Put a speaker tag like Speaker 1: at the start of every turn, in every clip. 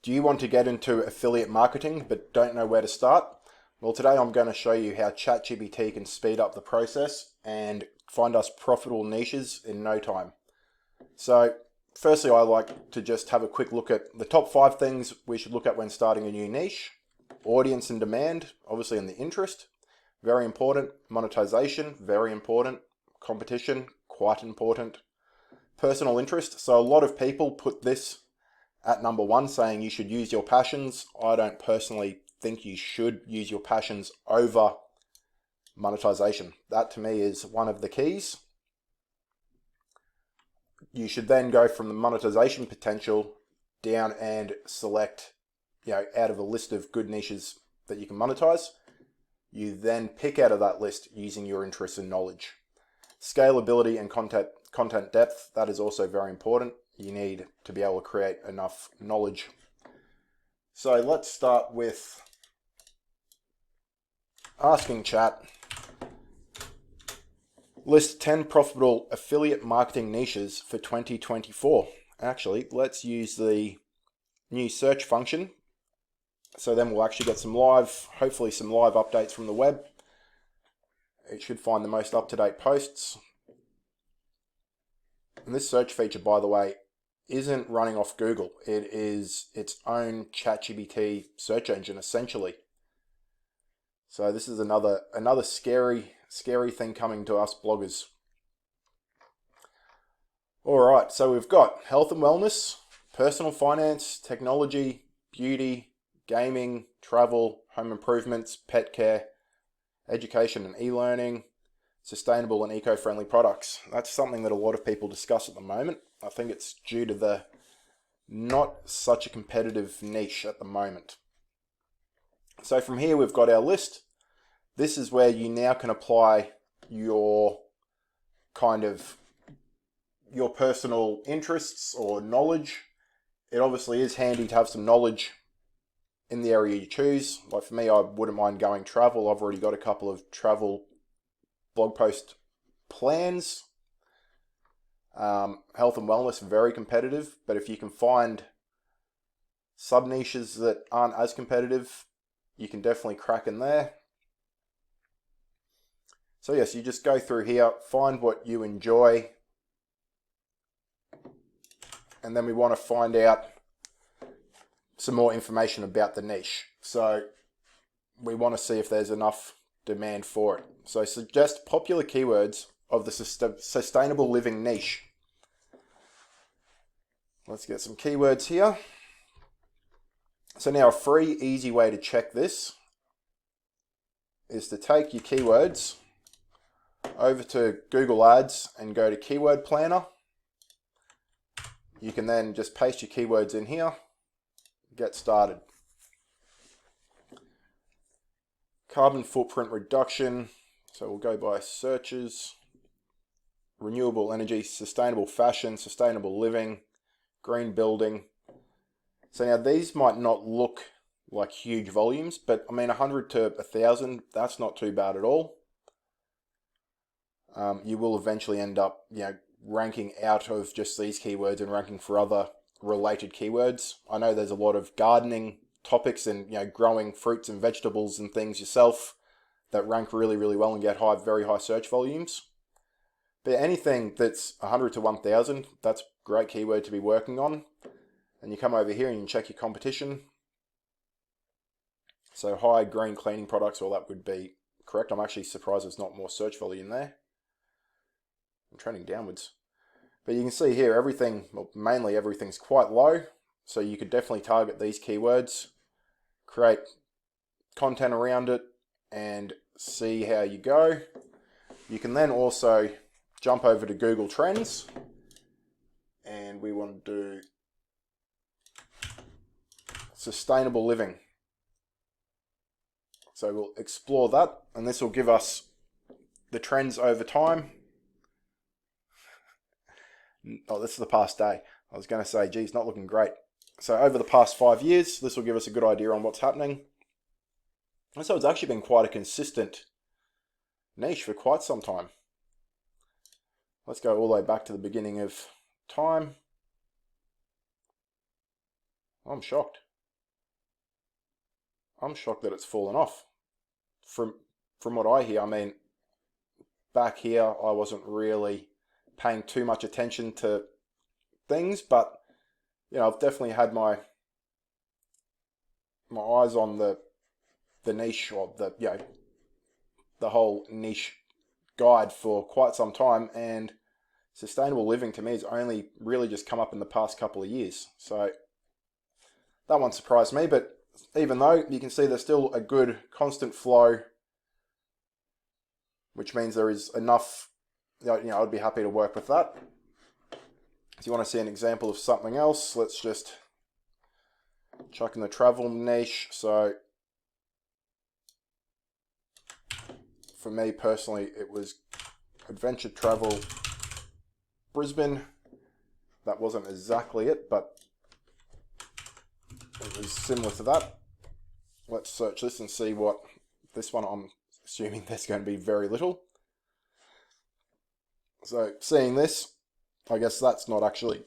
Speaker 1: Do you want to get into affiliate marketing but don't know where to start? Well, today I'm going to show you how ChatGPT can speed up the process and find us profitable niches in no time. So, firstly, I like to just have a quick look at the top 5 things we should look at when starting a new niche. Audience and demand, obviously, in the interest, very important. Monetization, very important. Competition, quite important. Personal interest, so a lot of people put this at number 1, saying you should use your passions. I don't personally think you should use your passions over monetization. That to me is one of the keys. You should then go from the monetization potential down and select, out of a list of good niches that you can monetize. You then pick out of that list using your interests and knowledge. Scalability and content depth, that is also very important. You need to be able to create enough knowledge. So let's start with asking Chat, list 10 profitable affiliate marketing niches for 2024. Actually, let's use the new search function. So then we'll actually get hopefully some live updates from the web. It should find the most up-to-date posts. And this search feature, by the way, isn't running off Google. It is its own ChatGPT search engine, essentially. So this is another scary thing coming to us bloggers. All right, so we've got health and wellness, personal finance, technology, beauty, gaming, travel, home improvements, pet care, education and e-learning, sustainable and eco-friendly products. That's something that a lot of people discuss at the moment. I think it's due to the not such a competitive niche at the moment. So from here we've got our list. This is where you now can apply your personal interests or knowledge. It obviously is handy to have some knowledge in the area you choose. Like for me, I wouldn't mind going travel. I've already got a couple of travel blog post plans. Health and wellness, very competitive, but if you can find sub niches that aren't as competitive, you can definitely crack in there. So yes, you just go through here, find what you enjoy, and then we want to find out some more information about the niche. So we want to see if there's enough demand for it. So suggest popular keywords of the sustainable living niche. Let's get some keywords here. So now a free, easy way to check this is to take your keywords over to Google Ads and go to Keyword Planner. You can then just paste your keywords in here, get started. Carbon footprint reduction, so we'll go by searches. Renewable energy, sustainable fashion, sustainable living, green building. So now these might not look like huge volumes, but I mean 100 to 1,000, that's not too bad at all. You will eventually end up, ranking out of just these keywords and ranking for other related keywords. I know there's a lot of gardening topics and growing fruits and vegetables and things yourself that rank really, really well and get very high search volumes. But anything that's 100 to 1,000, that's a great keyword to be working on. And you come over here and you can check your competition. So high green cleaning products, well, that would be correct. I'm actually surprised there's not more search volume there. I'm trending downwards. But you can see here mainly everything's quite low. So you could definitely target these keywords, create content around it, and see how you go. You can then also jump over to Google Trends, and we want to do sustainable living. So we'll explore that, and this will give us the trends over time. Oh, this is the past day. I was going to say, geez, not looking great. So over the past 5 years, this will give us a good idea on what's happening. And so it's actually been quite a consistent niche for quite some time. Let's go all the way back to the beginning of time. I'm shocked. I'm shocked that it's fallen off. From what I hear, I mean, back here I wasn't really paying too much attention to things, but I've definitely had my eyes on the niche, or the whole niche guide for quite some time, and sustainable living to me has only really just come up in the past couple of years. So that one surprised me, but even though you can see there's still a good constant flow, which means there is enough, I'd be happy to work with that. If you want to see an example of something else, let's just chuck in the travel niche. So for me personally, it was adventure travel Brisbane. That wasn't exactly it, but it was similar to that. Let's search this and see what this one, I'm assuming there's going to be very little. So seeing this, I guess that's not actually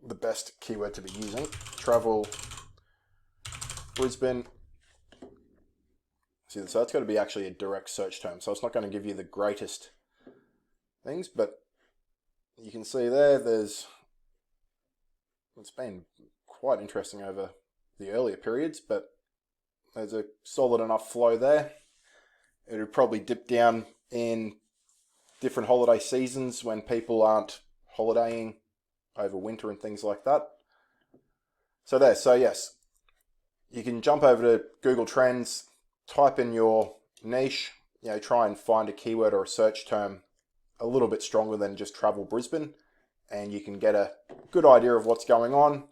Speaker 1: the best keyword to be using. Travel Brisbane. So that's got to be actually a direct search term. So it's not going to give you the greatest things, but you can see it's been quite interesting over the earlier periods, but there's a solid enough flow there. It would probably dip down in different holiday seasons when people aren't holidaying over winter and things like that. So yes, you can jump over to Google Trends, type in your niche, try and find a keyword or a search term a little bit stronger than just travel Brisbane, and you can get a good idea of what's going on.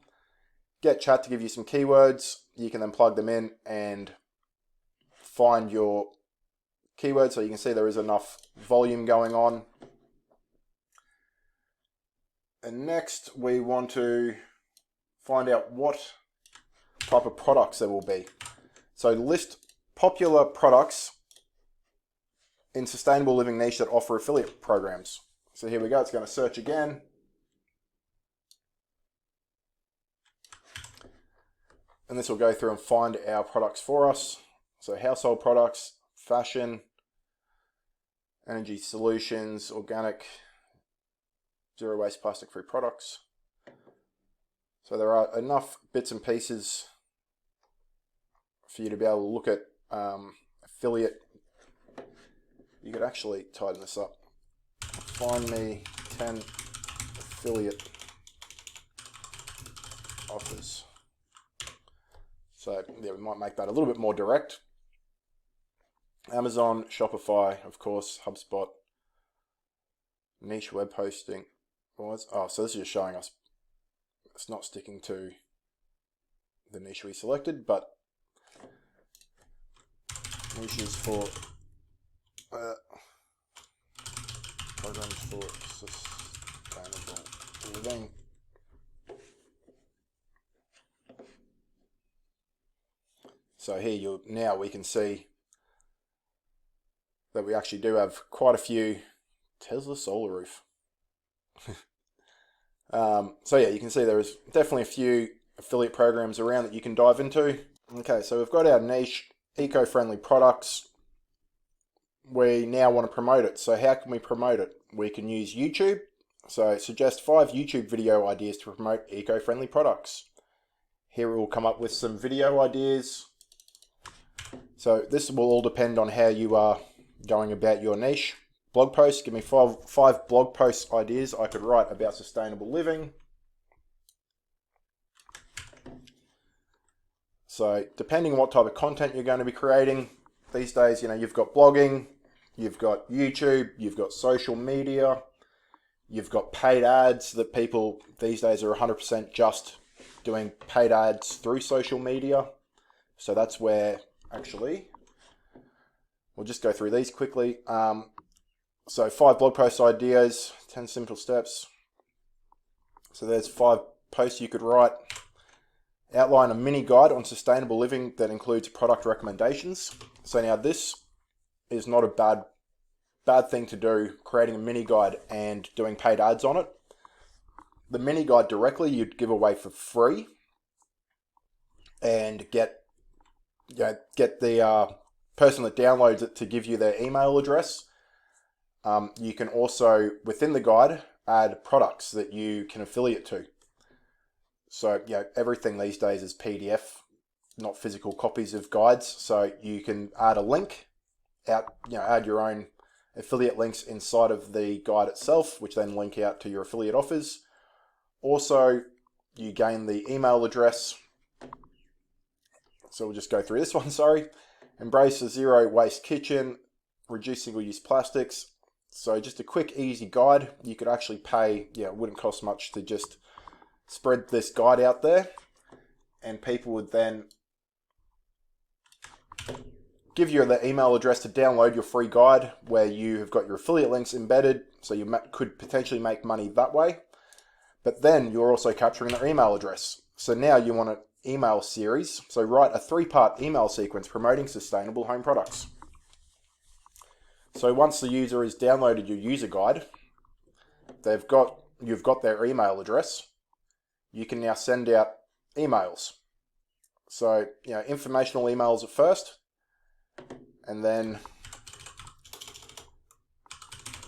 Speaker 1: Get Chat to give you some keywords. You can then plug them in and find your keywords, so you can see there is enough volume going on. And next we want to find out what type of products there will be. So list popular products in sustainable living niche that offer affiliate programs. So here we go, it's going to search again. And this will go through and find our products for us. So household products, fashion, energy solutions, organic, zero waste, plastic free products. So there are enough bits and pieces for you to be able to look at affiliate. You could actually tighten this up. Find me 10 affiliate offers. So yeah, we might make that a little bit more direct. Amazon, Shopify, of course, HubSpot, niche web hosting. So this is just showing us it's not sticking to the niche we selected, but niches for programs for sustainable living. So here now we can see that we actually do have quite a few. Tesla solar roof. So yeah, you can see there is definitely a few affiliate programs around that you can dive into. Okay, so we've got our niche, eco-friendly products. We now want to promote it. So how can we promote it? We can use YouTube. So suggest 5 YouTube video ideas to promote eco-friendly products. Here we'll come up with some video ideas. So this will all depend on how you are going about your niche. Blog posts, give me five blog post ideas I could write about sustainable living. So depending on what type of content you're going to be creating, these days, you've got blogging, you've got YouTube, you've got social media, you've got paid ads that people these days are 100% just doing paid ads through social media. So that's where actually, we'll just go through these quickly. So 5 blog post ideas, 10 simple steps. So there's 5 posts you could write. Outline a mini guide on sustainable living that includes product recommendations. So now this is not a bad thing to do, creating a mini guide and doing paid ads on it. The mini guide directly you'd give away for free and get get the person that downloads it to give you their email address. You can also, within the guide, add products that you can affiliate to. So everything these days is PDF, not physical copies of guides. So you can add a link out, add your own affiliate links inside of the guide itself, which then link out to your affiliate offers. Also, you gain the email address. So we'll just go through this one, sorry. Embrace a zero waste kitchen, reduce single-use plastics. So just a quick, easy guide. You could actually pay, it wouldn't cost much to just spread this guide out there, and people would then give you the email address to download your free guide where you have got your affiliate links embedded, so you could potentially make money that way. But then you're also capturing their email address. So now you want an email series. So write a 3-part email sequence promoting sustainable home products. So once the user has downloaded your user guide, you've got their email address. You can now send out emails. So, informational emails at first, and then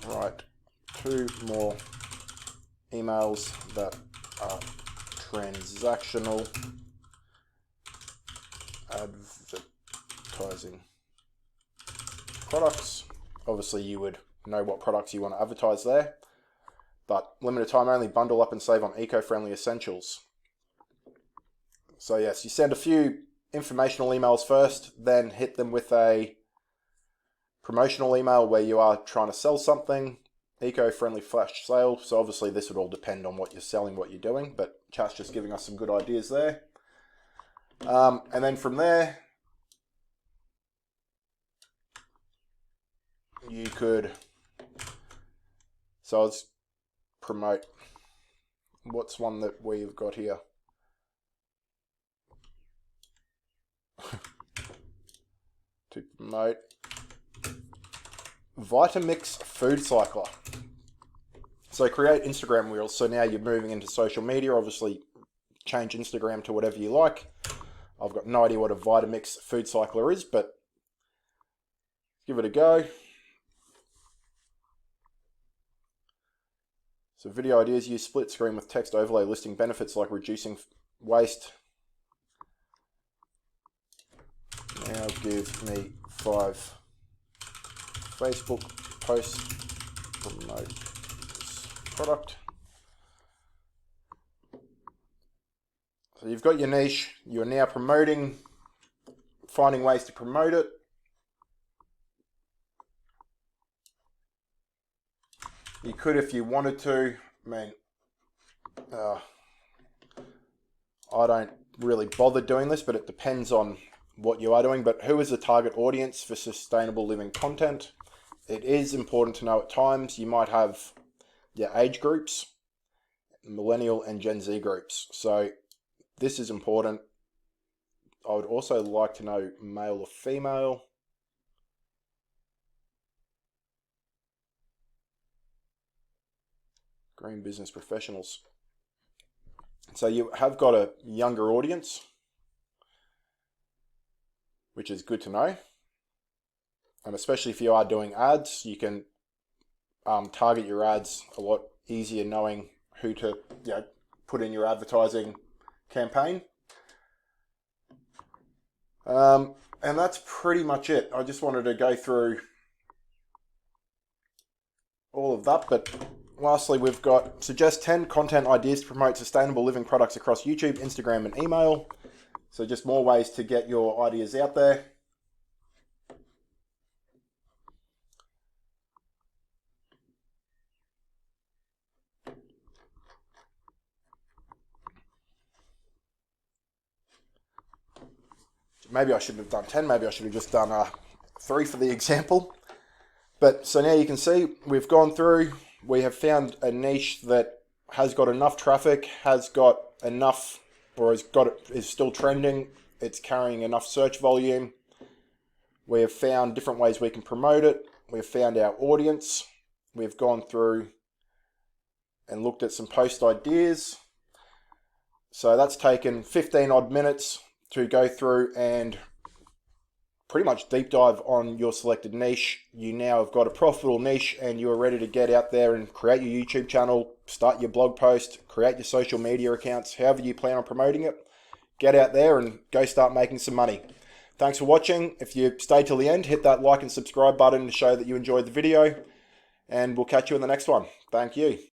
Speaker 1: write 2 more emails that are transactional advertising products. Obviously, you would know what products you want to advertise there. But limited time only, bundle up and save on eco-friendly essentials. So yes, you send a few informational emails first, then hit them with a promotional email where you are trying to sell something, eco-friendly flash sale. So obviously this would all depend on what you're selling, what you're doing, but Chat's just giving us some good ideas there. And then from there, you could, so let's promote, what's one that we've got here? To promote Vitamix Food Cycler. So create Instagram reels. So now you're moving into social media. Obviously change Instagram to whatever you like. I've got no idea what a Vitamix Food Cycler is, but give it a go. So video ideas, use split screen with text overlay listing benefits like reducing waste. Now give me 5 Facebook posts to promote this product. So you've got your niche, you're now promoting, finding ways to promote it. You could, if you wanted to, I don't really bother doing this, but it depends on what you are doing. But who is the target audience for sustainable living content? It is important to know at times you might have your age groups, millennial and Gen Z groups. So this is important. I would also like to know male or female. Green business professionals. So you have got a younger audience, which is good to know. And especially if you are doing ads, you can target your ads a lot easier knowing who to put in your advertising campaign. And that's pretty much it. I just wanted to go through all of that, but lastly, we've got suggest 10 content ideas to promote sustainable living products across YouTube, Instagram, and email. So just more ways to get your ideas out there. Maybe I shouldn't have done 10, maybe I should have just done 3 for the example. But so now you can see we've gone through, we have found a niche that has got enough traffic, has got enough, or is still trending, it's carrying enough search volume. We have found different ways we can promote it. We've found our audience. We've gone through and looked at some post ideas. So that's taken 15 odd minutes to go through and pretty much deep dive on your selected niche. You now have got a profitable niche and you are ready to get out there and create your YouTube channel, start your blog post, create your social media accounts, however you plan on promoting it. Get out there and go start making some money. Thanks for watching. If you stayed till the end, hit that like and subscribe button to show that you enjoyed the video, and we'll catch you in the next one. Thank you.